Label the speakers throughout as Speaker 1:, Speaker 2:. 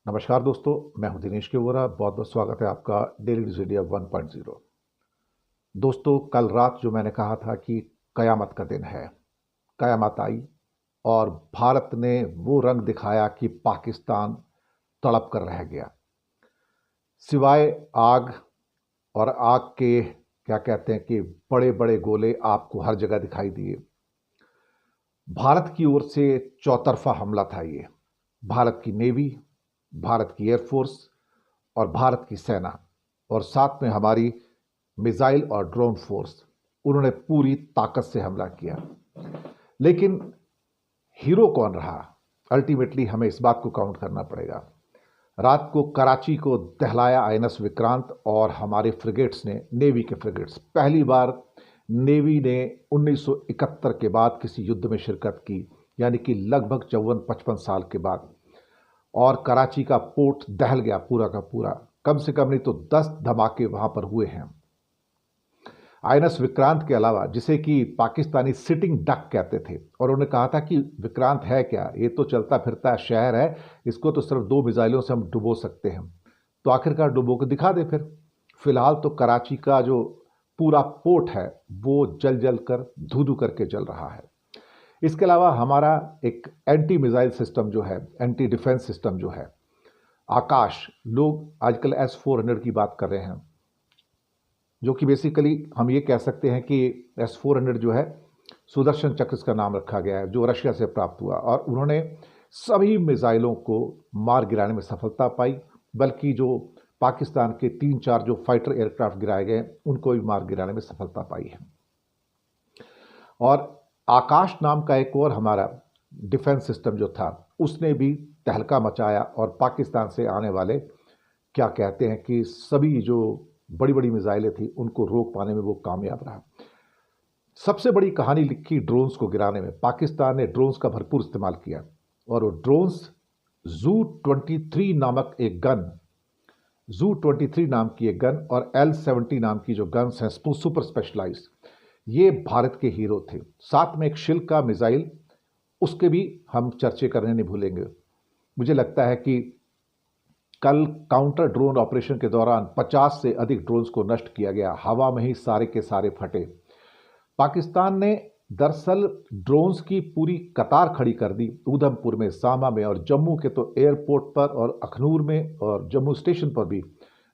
Speaker 1: नमस्कार दोस्तों, मैं हूं दिनेश के वोरा। बहुत बहुत स्वागत है आपका डेली न्यूज इंडिया 1.0। दोस्तों, कल रात जो मैंने कहा था कि कयामत का दिन है, कयामत आई और भारत ने वो रंग दिखाया कि पाकिस्तान तड़प कर रह गया। सिवाय आग और आग के क्या कहते हैं कि बड़े बड़े गोले आपको हर जगह दिखाई दिए। भारत की ओर से चौतरफा हमला था ये। भारत की नेवी, भारत की एयरफोर्स और भारत की सेना और साथ में हमारी मिसाइल और ड्रोन फोर्स, उन्होंने पूरी ताकत से हमला किया। लेकिन हीरो कौन रहा? अल्टीमेटली हमें इस बात को काउंट करना पड़ेगा। रात को कराची को दहलाया आईएनएस विक्रांत और हमारे फ्रिगेट्स ने, नेवी के फ्रिगेट्स। पहली बार नेवी ने 1971 के बाद किसी युद्ध में शिरकत की, यानी कि लगभग 54-55 साल के बाद। और कराची का पोर्ट दहल गया पूरा का पूरा। कम से कम नहीं तो 10 धमाके वहां पर हुए हैं। आईएनएस विक्रांत के अलावा, जिसे कि पाकिस्तानी सिटिंग डक कहते थे, और उन्होंने कहा था कि विक्रांत है क्या, ये तो चलता फिरता शहर है, इसको तो सिर्फ 2 मिसाइलों से हम डुबो सकते हैं। तो आखिरकार डुबो के दिखा दे फिर। फिलहाल तो कराची का जो पूरा पोर्ट है वो जल जल कर धू धू करके जल रहा है। इसके अलावा हमारा एक एंटी मिसाइल सिस्टम जो है, एंटी डिफेंस सिस्टम जो है, आकाश, लोग आजकल S-400 की बात कर रहे हैं, जो कि बेसिकली हम ये कह सकते हैं कि S-400 जो है, सुदर्शन चक्र का नाम रखा गया है, जो रशिया से प्राप्त हुआ। और उन्होंने सभी मिसाइलों को मार गिराने में सफलता पाई, बल्कि जो पाकिस्तान के 3-4 जो फाइटर एयरक्राफ्ट गिराए गए, उनको भी मार गिराने में सफलता पाई है। और आकाश नाम का एक और हमारा डिफेंस सिस्टम जो था, उसने भी तहलका मचाया और पाकिस्तान से आने वाले क्या कहते हैं कि सभी जो बड़ी बड़ी मिसाइलें थी उनको रोक पाने में वो कामयाब रहा। सबसे बड़ी कहानी लिखी ड्रोन्स को गिराने में। पाकिस्तान ने ड्रोन्स का भरपूर इस्तेमाल किया और वो ड्रोन्स ZU-23 नामक एक गन, ZU-23 नाम की एक गन और L-70 नाम की जो गन्स हैं सुपर स्पेशलाइज्ड, ये भारत के हीरो थे। साथ में एक शिल्क का मिसाइल, उसके भी हम चर्चे करने नहीं भूलेंगे। मुझे लगता है कि कल काउंटर ड्रोन ऑपरेशन के दौरान 50 से अधिक ड्रोन्स को नष्ट किया गया। हवा में ही सारे के सारे फटे। पाकिस्तान ने दरअसल ड्रोन्स की पूरी कतार खड़ी कर दी उधमपुर में, सामा में और जम्मू के तो एयरपोर्ट पर और अखनूर में और जम्मू स्टेशन पर भी,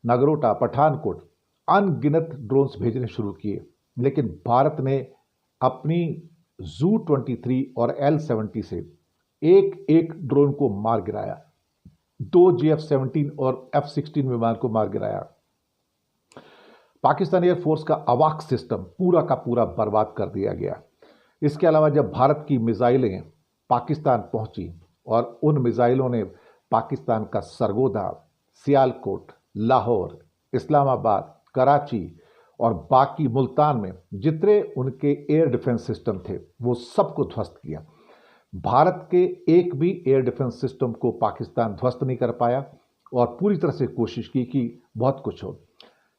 Speaker 1: नगरोटा, पठानकोट, अनगिनत ड्रोन्स भेजने शुरू किए। लेकिन भारत ने अपनी ZU-23 और L-70 से एक एक ड्रोन को मार गिराया। 2 GF-17 और F-16 विमान को मार गिराया। पाकिस्तान एयरफोर्स का अवाक सिस्टम पूरा का पूरा बर्बाद कर दिया गया। इसके अलावा जब भारत की मिसाइलें पाकिस्तान पहुंची और उन मिसाइलों ने पाकिस्तान का सरगोदा, सियालकोट, लाहौर, इस्लामाबाद, कराची और बाकी मुल्तान में जितने उनके एयर डिफेंस सिस्टम थे वो सबको ध्वस्त किया। भारत के एक भी एयर डिफेंस सिस्टम को पाकिस्तान ध्वस्त नहीं कर पाया और पूरी तरह से कोशिश की कि बहुत कुछ हो।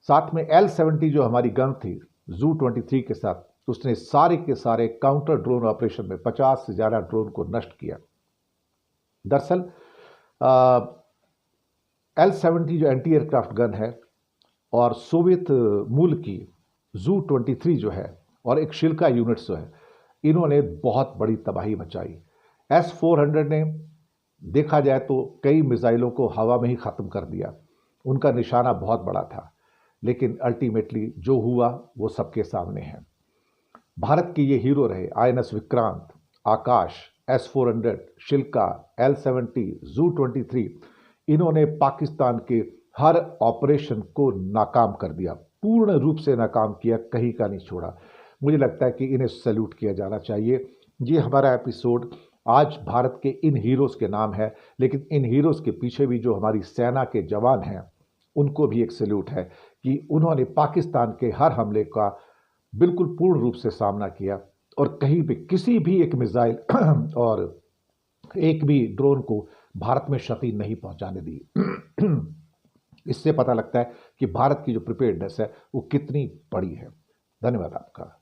Speaker 1: साथ में L-70 जो हमारी गन थी ZU-23 के साथ, उसने सारे के सारे काउंटर ड्रोन ऑपरेशन में 50 से ज़्यादा ड्रोन को नष्ट किया। दरअसल L-70 जो एंटी एयरक्राफ्ट गन है और सोवियत मूल की ZU-23 जो है और एक शिल्का यूनिट्स जो है, इन्होंने बहुत बड़ी तबाही मचाई। S-400 ने देखा जाए तो कई मिसाइलों को हवा में ही ख़त्म कर दिया। उनका निशाना बहुत बड़ा था, लेकिन अल्टीमेटली जो हुआ वो सबके सामने है। भारत के ये हीरो रहे आईएनएस विक्रांत, आकाश, S-400, शिल्का, L-70, ZU-23, इन्होंने पाकिस्तान के हर ऑपरेशन को नाकाम कर दिया, पूर्ण रूप से नाकाम किया, कहीं का नहीं छोड़ा। मुझे लगता है कि इन्हें सैल्यूट किया जाना चाहिए। ये हमारा एपिसोड आज भारत के इन हीरोज़ के नाम है, लेकिन इन हीरोज़ के पीछे भी जो हमारी सेना के जवान हैं, उनको भी एक सैल्यूट है कि उन्होंने पाकिस्तान के हर हमले का बिल्कुल पूर्ण रूप से सामना किया और कहीं भी किसी भी एक मिसाइल और एक भी ड्रोन को भारत में क्षति नहीं पहुंचाने दी। इससे पता लगता है कि भारत की जो प्रिपेयर्डनेस है वो कितनी बड़ी है। धन्यवाद आपका।